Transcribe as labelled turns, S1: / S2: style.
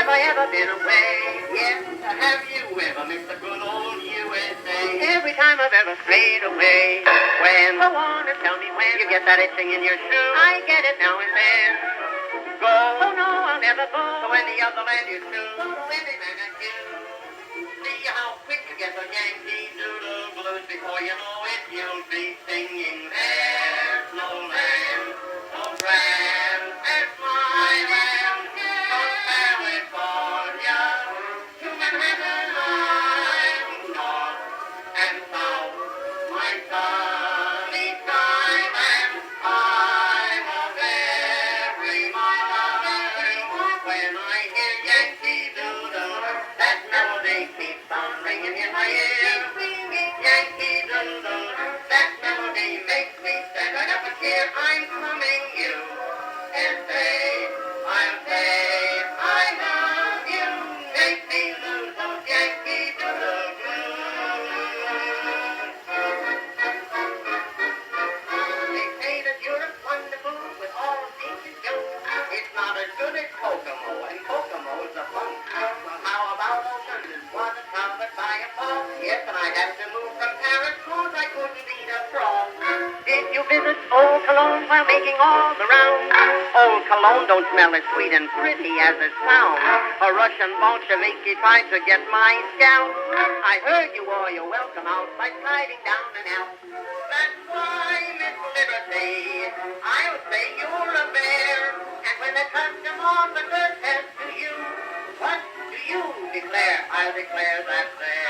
S1: have I ever been away? Yes, have you ever missed the good old USA? Every time I've ever strayed away. When? Go on and tell me when. You get that itching in your shoe. I get it now and then. Go. Oh no, I'll never go. So any other land you choose. Go to any man I choose. See how quick you get the Yankee Doodle blues. Before you know it, you'll be singing. There's no land so grand as my land from California to Manhattan Line, north and south, my sunny skyland. I'm of every mile. When I hear Yankee Doodle, that melody keeps on ringing in my ear. Yankee Doodle, that melody makes me stand right up and cheer. I'm coming, you, and I'll say, I love you. Make me lose those Yankee Doodle blues. They say that Europe's wonderful with all its ancient jokes. It's not as good as Kokomo, and Kokomo's a funk. Well, how about old London? Was it covered by a fog? Yes, and I'd have to move from Paris, cause I couldn't eat a frog. Did you visit Old Cologne while making all the rounds? Old Cologne don't smell as sweet and pretty as it sounds. A Russian Bolsheviki tried to get my scalp. I heard you wore your welcome out by sliding down an Alp. That's why, Miss Liberty, I'll say you're a bear. And when the custom officer says to you, what do you declare? I'll declare that there.